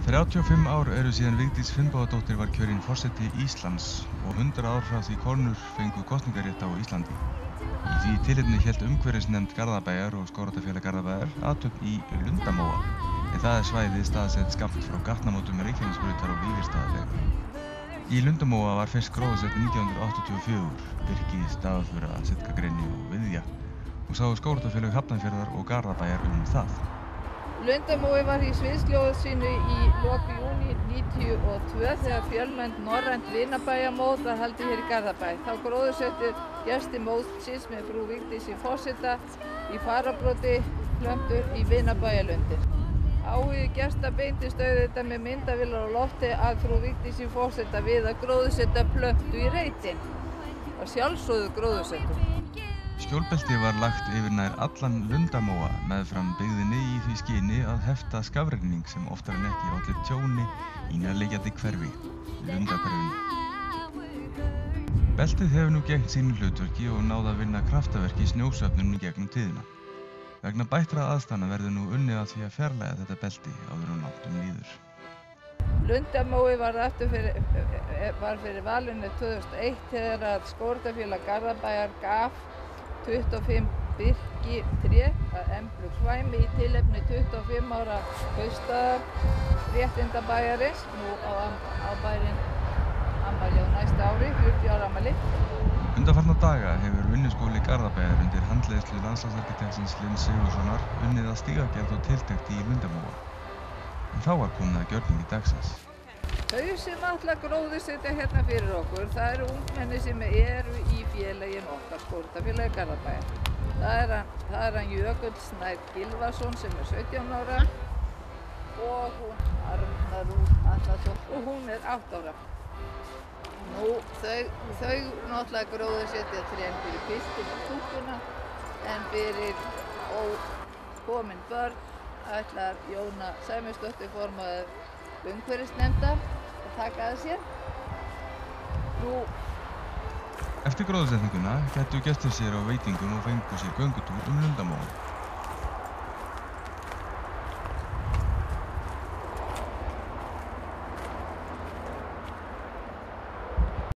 35 ár eru síðan Vigdís Finnbogadóttir var kjörin forseti Íslands og 100 ár frá því konur fengu kosningarétt á Íslandi. Í því tilefni hélt umhverfisnefnd Garðabæjar og Skógræktarfélag Garðabæjar athöfn í Lundamóa, en það er svæðið staðsett skammt frá gatnamótum Reykjanesbrautar og Vífilsstaðavegar. Í Lundamóa var fyrst gróðursett 1984, birki, stafafura, sitkagreni og viðja og sáu Skógræktarfélag Hafnarfjarðar og Garðabæjar það. Lundamói var í sviðsljóði sínu í lok júní 1992 þegar fjölmennt norrænt vinabæjamót var haldið hér í Garðabæ. Þá gróðursettu gestir mótsins með frú Vigdísi forseta í fararbroddi plöntur í vinabæjalundir. Áhugi gesta beindist auðvitað með myndavélar á lofti að frú Vigdísi forseta við að gróðursetta plöntu í reitin. Og sjálfsögðu gróðursettu. Skjólbelti var lagt yfir nær allan Lundamóa meðfram byggðinni í því skyni að hefta skafrenning sem oftar en ekki olli tjóni í nærliggjandi hverfi, Lundahverfinu. Beltið hefur nú gegnt sínu hlutverki og náð að vinna kraftaverki í snjósöfnun í gegnum tíðina. Vegna bættra aðstæðna verður nú unnið að því að fjarlægja þetta belti áður og langt líður. Lundamói var fyrir valinu 2001 þegar að Skógræktarfélag Garðabæjar gaf 25 birki tré að emblu Hvæmi í tilefni 25 ára haustdagar réttinda bæjarins. Nú á bærinn afmæli á næsta ári, 40 ára afmæli. Undanfarna daga hefur vinnuskóli Garðabæjar undir handleiðslu landslagsarkitektsins Linns Sigurðssonar unnið að stígagerð og tiltekt í Lundamóa. En þá var komið að gjörningi dagsins. Þau sem ætla að gróðursetja hérna fyrir okkur, það eru ungmenni sem eru í félaginu okkar, Skógræktarfélagi Garðabæjar. Það er hann Jökull Snær Gylfason sem er 17 ára og hún Arna Rún Atlason og hún er 8 ára. Nú, þau náttúrulega gróðursetja trén fyrir piltinn og túkuna en fyrir ókomin börn ætlar Jóna Sæmundsdóttir formaður umhverfisnefndar að taka að sér. Eftir gróðursetninguna gætu gestir sér á veitingum og fengu sér göngutúr Lundamóa.